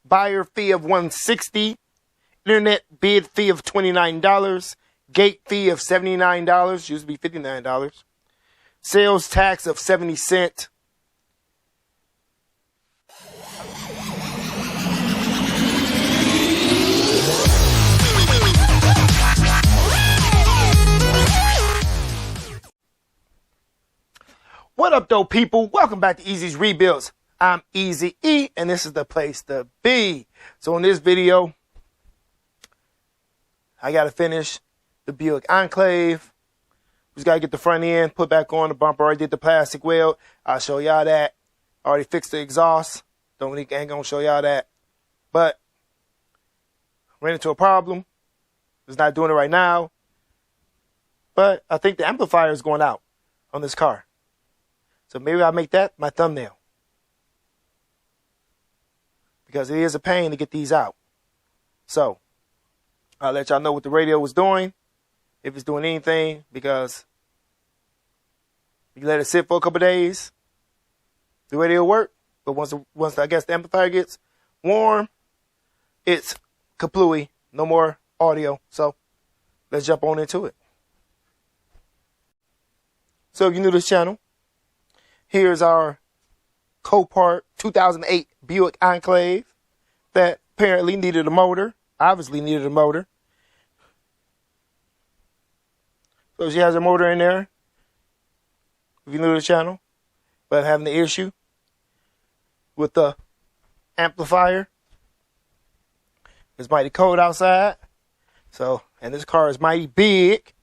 Buyer fee of $160. Internet bid fee of $29. Gate fee of $79. Used to be $59. Sales tax of 70 cents. What up, though, people? Welcome back to Easy's Rebuilds. I'm Easy E, and this is the place to be. So in this video, I got to finish the Buick Enclave. Just got to get the front end put back on the bumper. I already did the plastic weld. I'll show y'all that. I already fixed the exhaust. Ain't going to show y'all that. But ran into a problem. It's not doing it right now. But I think the amplifier is going out on this car. So maybe I'll make that my thumbnail. Because it is a pain to get these out. So I'll let y'all know what the radio was doing. If it's doing anything. Because you let it sit for a couple days, the radio will work. But once I guess the amplifier gets warm, it's kaplooey. No more audio. So let's jump on into it. So if you're new to this channel, here's our Copart 2008 Buick Enclave that apparently needed a motor. Obviously needed a motor. So she has a motor in there. If you're new to the channel, but having the issue with the amplifier. It's mighty cold outside. So, and this car is mighty big.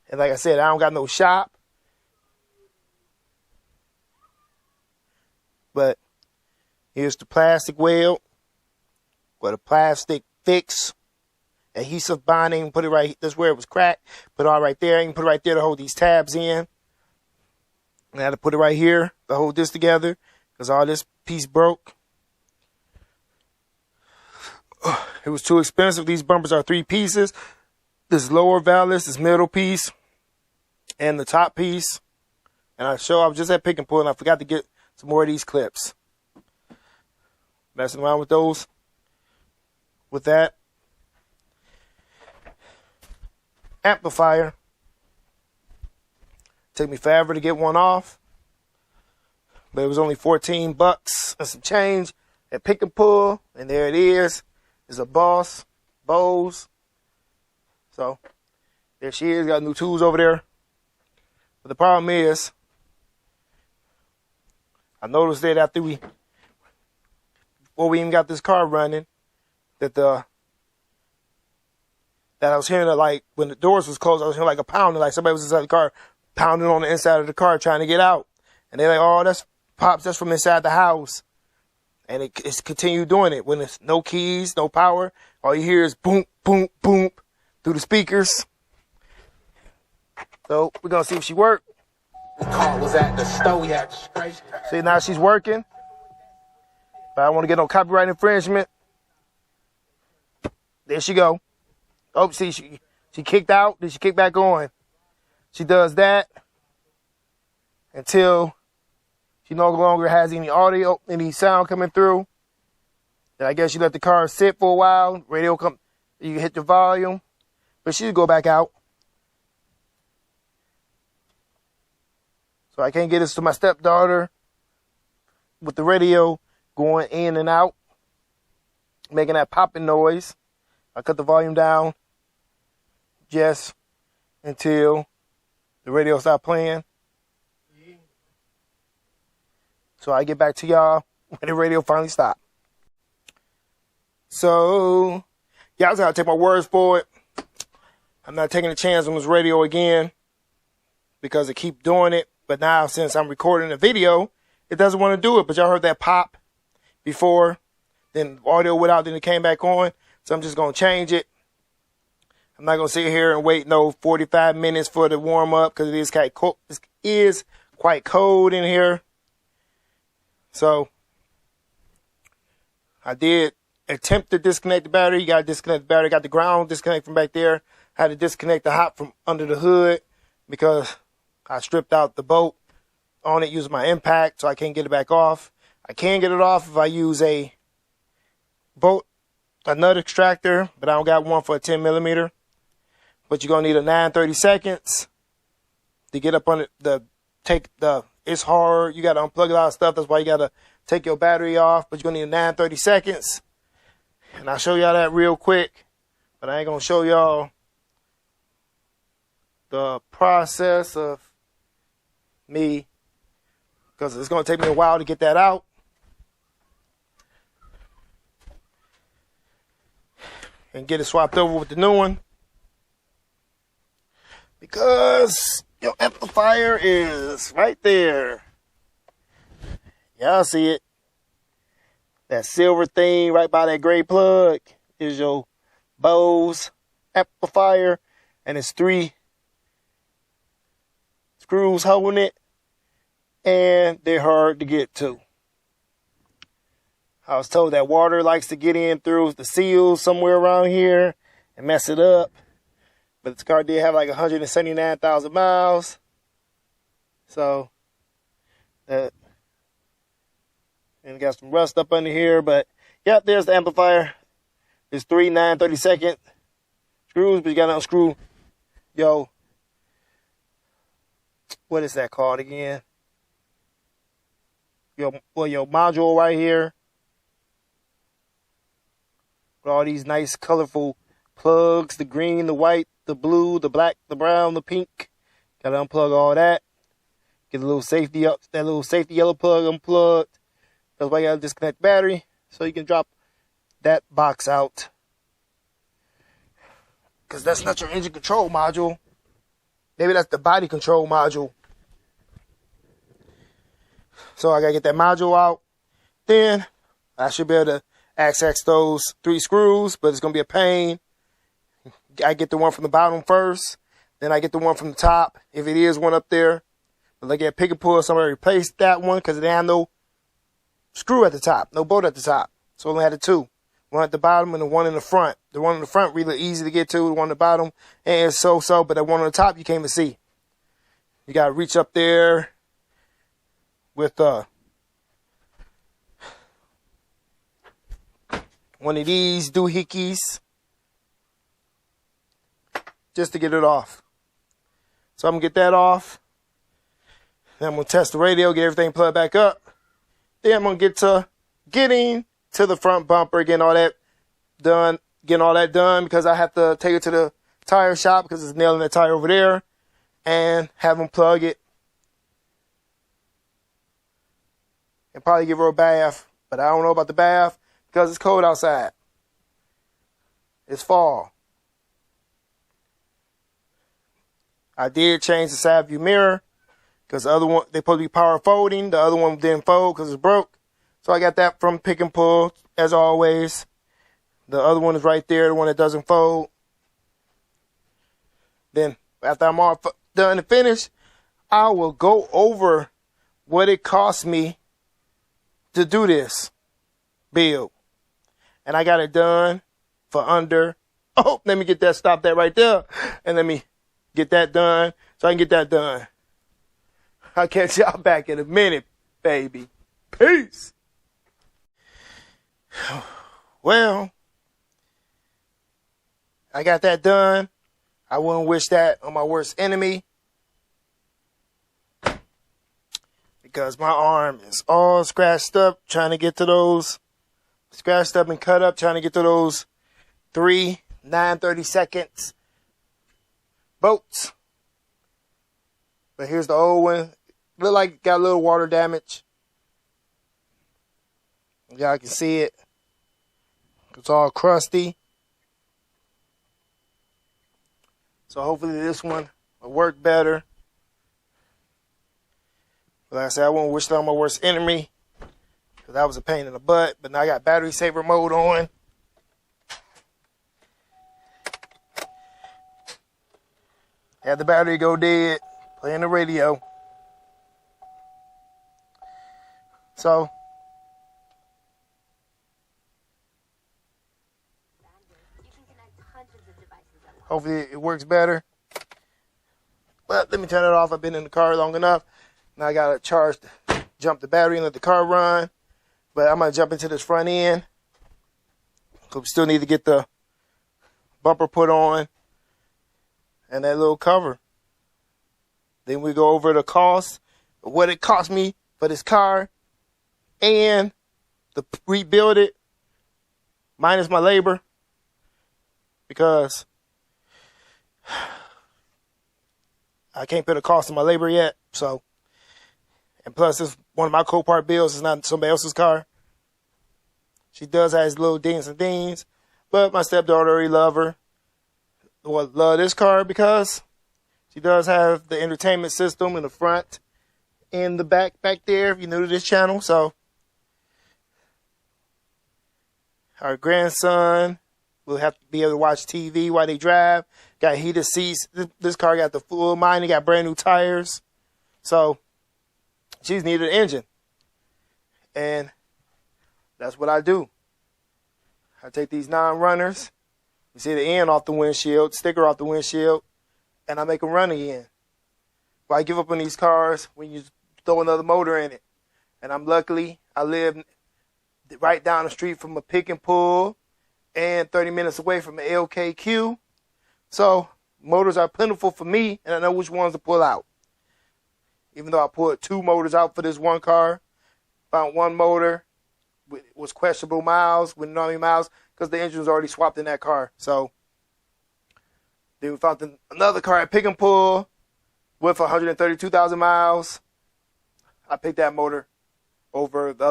And like I said, I don't got no shop. But here's the plastic weld with a plastic fix, adhesive bonding. Put it right. That's where it was cracked. Put it all right there. You can put it right there to hold these tabs in. I had to put it right here to hold this together because all this piece broke. It was too expensive. These bumpers are 3 pieces. This lower valve, this middle piece, and the top piece. And I was just at Pick and Pull, and I forgot to get some more of these clips. Messing around with those. With that. Amplifier. Took me forever to get one off. But it was only $14 and some change at Pick and Pull. And there it is. It's a Bose. So, there she is. Got new tools over there. But the problem is, I noticed that before we even got this car running, that I was hearing like when the doors was closed, I was hearing like a pounding, like somebody was inside the car, pounding on the inside of the car trying to get out. And they're like, "Oh, that's from inside the house." And it's continued doing it when there's no keys, no power. All you hear is boom, boom, boom through the speakers. So we're gonna see if she worked. The car was at the store. We had straight. See, now she's working. But I don't want to get no copyright infringement. There she go. Oh, see, she kicked out. Then she kicked back on. She does that until she no longer has any audio, any sound coming through. Then I guess you let the car sit for a while. Radio come, you hit the volume. But she'll go back out. So I can't get this to my stepdaughter with the radio going in and out, making that popping noise. I cut the volume down just until the radio stopped playing. So I get back to y'all when the radio finally stopped. So, y'all just gotta take my words for it. I'm not taking a chance on this radio again because it keep doing it. But now, since I'm recording a video, it doesn't want to do it. But y'all heard that pop before. Then audio went out, then it came back on. So I'm just going to change it. I'm not going to sit here and wait 45 minutes for the warm up because it is quite cold in here. So I did attempt to disconnect the battery. You got to disconnect the battery. Got the ground disconnect from back there. Had to disconnect the hop from under the hood because I stripped out the bolt on it using my impact, so I can't get it back off. I can get it off if I use a a nut extractor, but I don't got one for a 10 millimeter. But you're gonna need a 9/32 to get up on it. It's hard. You gotta unplug a lot of stuff. That's why you gotta take your battery off. But you're gonna need a 9/32, and I'll show y'all that real quick. But I ain't gonna show y'all the process of me, because it's gonna take me a while to get that out. And get it swapped over with the new one. Because your amplifier is right there. Y'all see it. That silver thing right by that gray plug is your Bose amplifier. And it's 3 screws holding it. And they're hard to get to. I was told that water likes to get in through the seals somewhere around here and mess it up. But this car did have like 179,000 miles. So, and got some rust up under here. But, yep, there's the amplifier. It's 3 9/32 screws, but you got to unscrew what is that called again? Your module right here. All these nice colorful plugs, the green, the white, the blue, the black, the brown, the pink. Gotta unplug all that. Get a little safety up, that little safety yellow plug unplugged. That's why you gotta disconnect the battery so you can drop that box out. Cause that's not your engine control module. Maybe that's the body control module. So I gotta get that module out. Then I should be able to access those 3 screws, but it's going to be a pain. I get the one from the bottom first, then I get the one from the top, if it is one up there. But like at pick and pull, somebody replaced that one because it didn't have no screw at the top, no bolt at the top. So I only had the 2. One at the bottom and the one in the front. The one in the front really easy to get to, the one at the bottom, and so, but the one on the top you can't even see. You got to reach up there with one of these doohickeys just to get it off. So I'm going to get that off. Then I'm going to test the radio, get everything plugged back up. Then I'm going to get to getting to the front bumper, getting all that done because I have to take it to the tire shop because it's nailing that tire over there and have them plug it and probably give her a bath. But I don't know about the bath because it's cold outside. It's fall. I did change the side view mirror because the other one, they're supposed to be power folding. The other one didn't fold because it's broke. So I got that from Pick and Pull, as always. The other one is right there, the one that doesn't fold. Then, after I'm all done and finished, I will go over what it cost me to do this build. And I got it done for under, let me get that, stop that right there. And let me get that done so I can get that done. I'll catch y'all back in a minute, baby. Peace. Well, I got that done. I wouldn't wish that on my worst enemy because my arm is all scratched up trying to get to those, scratched up and cut up trying to get to those 3 9/32 bolts. But here's the old one. Look like it got a little water damage. Y'all can see it. It's all crusty. So hopefully this one will work better. But like I said, I won't wish that on my worst enemy because that was a pain in the butt. But now I got battery saver mode on. Had the battery go dead, playing the radio. So hopefully it works better. But let me turn it off. I've been in the car long enough. Now I got to charge, jump the battery and let the car run. But I'm going to jump into this front end. 'Cause we still need to get the bumper put on and that little cover. Then we go over the cost, what it cost me for this car, and to rebuild it, minus my labor, because I can't put the cost of my labor yet. So, and plus, it's one of my Copart bills. It's not somebody else's car. She does have his little dings and dings, but my stepdaughter already love her. Well, love this car because she does have the entertainment system in the front and the back there, if you're new to this channel. So our grandson will have to be able to watch TV while they drive. Got heated seats. This car got the full mine. It got brand new tires. So she's needed an engine. And that's what I do. I take these non-runners. You see the end off the windshield, sticker off the windshield, and I make them run again. But I give up on these cars when you throw another motor in it. And I live right down the street from a pick and pull and 30 minutes away from an LKQ. So motors are plentiful for me, and I know which ones to pull out. Even though I pulled 2 motors out for this one car, found one motor was questionable miles, with 90 miles, because the engine was already swapped in that car. So then we found another car at pick and pull with 132,000 miles. I picked that motor over the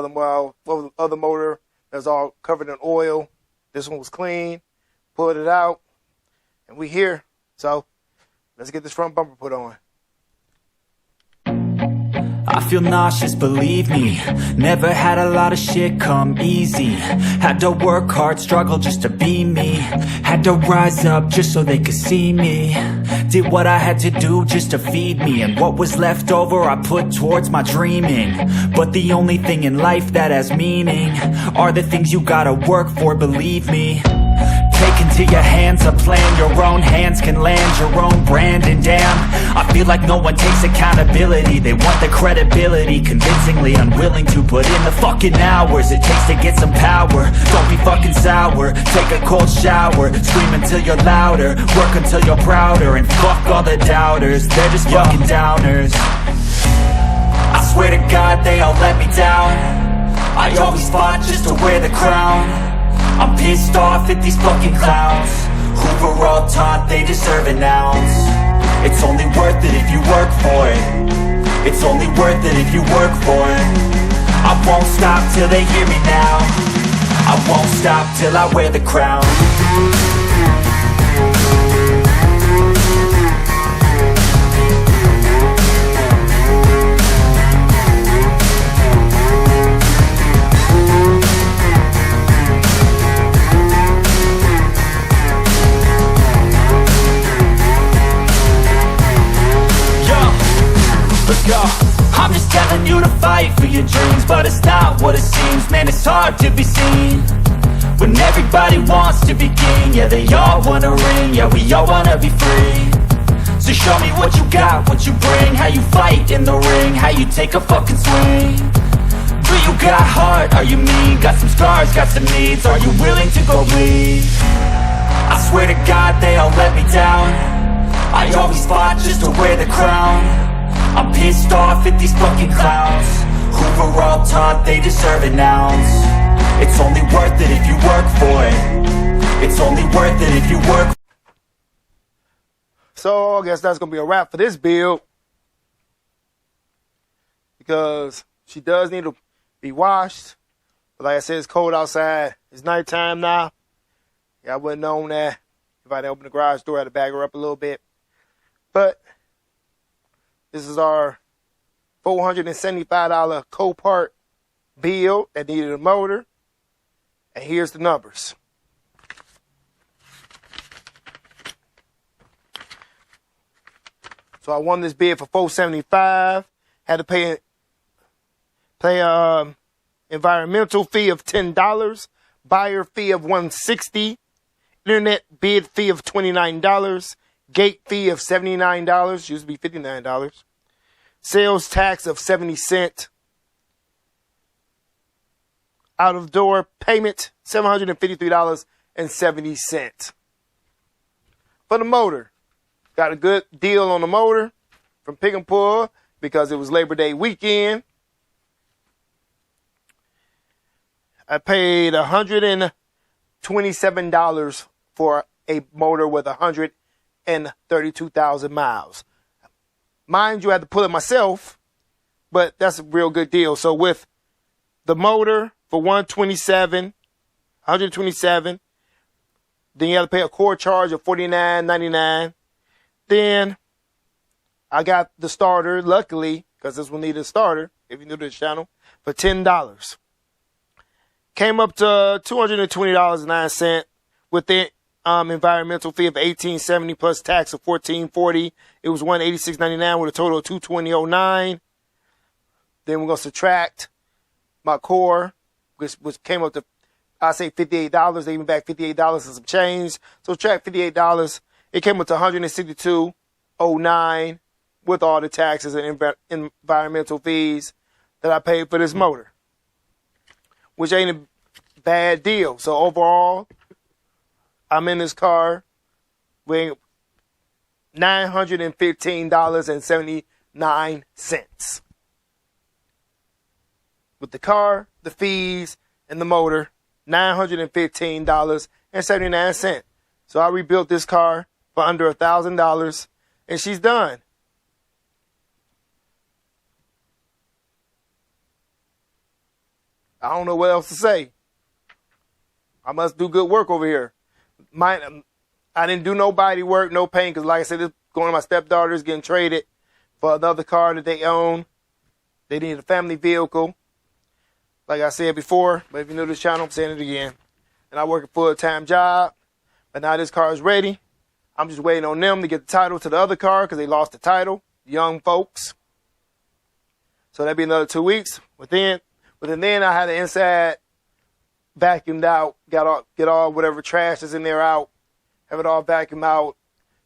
other motor that's all covered in oil. This one was clean. Pulled it out, and we here. So let's get this front bumper put on. I feel nauseous, believe me. Never had a lot of shit come easy. Had to work hard, struggle just to be me. Had to rise up just so they could see me. Did what I had to do just to feed me. And what was left over I put towards my dreaming. But the only thing in life that has meaning are the things you gotta work for, believe me. Take into your hands a plan. Your own hands can land your own brand. And damn, I feel like no one takes accountability. They want the credibility, convincingly unwilling to put in the fucking hours it takes to get some power. Don't be fucking sour, take a cold shower. Scream until you're louder, work until you're prouder. And fuck all the doubters, they're just fucking downers. I swear to God they all let me down. I always fought just to wear the crown. I'm pissed off at these fucking clowns who were all taught they deserve an ounce. It's only worth it if you work for it. It's only worth it if you work for it. I won't stop till they hear me now. I won't stop till I wear the crown. I'm just telling you to fight for your dreams, but it's not what it seems. Man, it's hard to be seen when everybody wants to be king. Yeah, they all wanna ring, yeah, we all wanna be free. So show me what you got, what you bring, how you fight in the ring, how you take a fucking swing. Do you got heart, are you mean? Got some scars, got some needs, are you willing to go bleed? I swear to God they all let me down. I always fought just to wear the crown. I'm pissed off at these fucking clowns who were all taught they deserve an ounce. It's only worth it if you work for it. It's only worth it if you work. So I guess that's going to be a wrap for this build, because she does need to be washed. But like I said, it's cold outside. It's nighttime now. Yeah, I wouldn't known that if I didn't open the garage door. I had to bag her up a little bit. But this is our $475 Copart build that needed a motor. And here's the numbers. So I won this bid for $475. Had to pay environmental fee of $10, buyer fee of $160, internet bid fee of $29, gate fee of $79, used to be $59, sales tax of 70 cents, out of door payment, $753.70. For the motor, got a good deal on the motor from Pick and Pull because it was Labor Day weekend. I paid $127 for a motor with 132,000 miles. Mind you, I had to pull it myself, but that's a real good deal. So with the motor for $127, then you have to pay a core charge of $49.99. Then I got the starter, luckily, because this will need a starter, if you're new to this channel, for $10. Came up to $220.09 with the environmental fee of $18.70 plus tax of $14.40. It was $186.99 with a total of $220.09. Then we're going to subtract my core, which came up to, I say $58. They even back $58 and some change. So subtract $58. It came up to $162.09 with all the taxes and environmental fees that I paid for this motor, which ain't a bad deal. So overall, I'm in this car with $915.79. With the car, the fees, and the motor, $915.79. So I rebuilt this car for under $1,000, and she's done. I don't know what else to say. I must do good work over here. I didn't do no body work, no paint, because like I said, this going to my stepdaughter's getting traded for another car that they own. They need a family vehicle. Like I said before, but if you're new to this channel, I'm saying it again. And I work a full-time job, but now this car is ready. I'm just waiting on them to get the title to the other car because they lost the title, young folks. So that'll be another 2 weeks. Within then, I had the inside vacuumed out, get all whatever trash is in there out, have it all vacuumed out,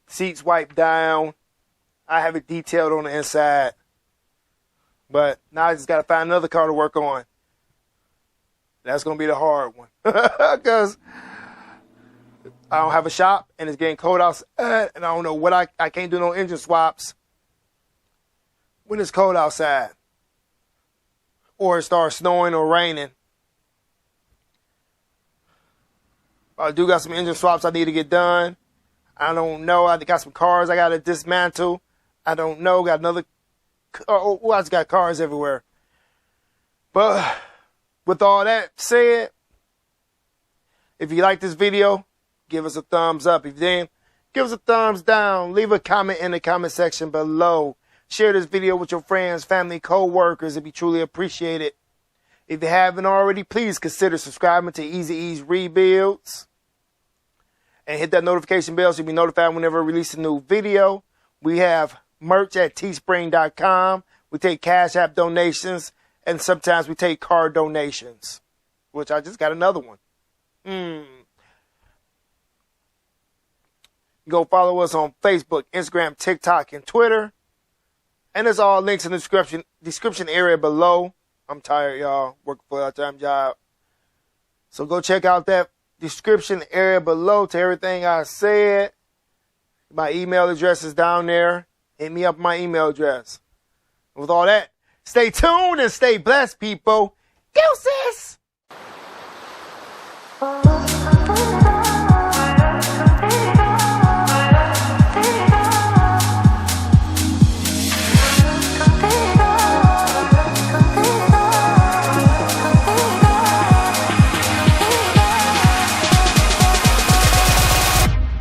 seats wiped down. I have it detailed on the inside. But now I just got to find another car to work on. That's going to be the hard one. Because I don't have a shop, and it's getting cold outside, and I don't know what I can't do no engine swaps when it's cold outside. Or it starts snowing or raining. I do got some engine swaps I need to get done. I don't know. I got some cars I got to dismantle. I don't know. Got another. Oh, I just got cars everywhere. But with all that said, if you like this video, give us a thumbs up. If you didn't, give us a thumbs down. Leave a comment in the comment section below. Share this video with your friends, family, co-workers. It'd be truly appreciated. If you haven't already, please consider subscribing to Easy E's Rebuilds. And hit that notification bell so you'll be notified whenever I release a new video. We have merch at teespring.com. We take Cash App donations. And sometimes we take card donations. Which I just got another one. Go follow us on Facebook, Instagram, TikTok, and Twitter. And there's all links in the description area below. I'm tired, y'all. Working a full-time job. So go check out that description area below to everything I said. My email address is down there. Hit me up my email address. With all that, stay tuned and stay blessed, people. Deuces!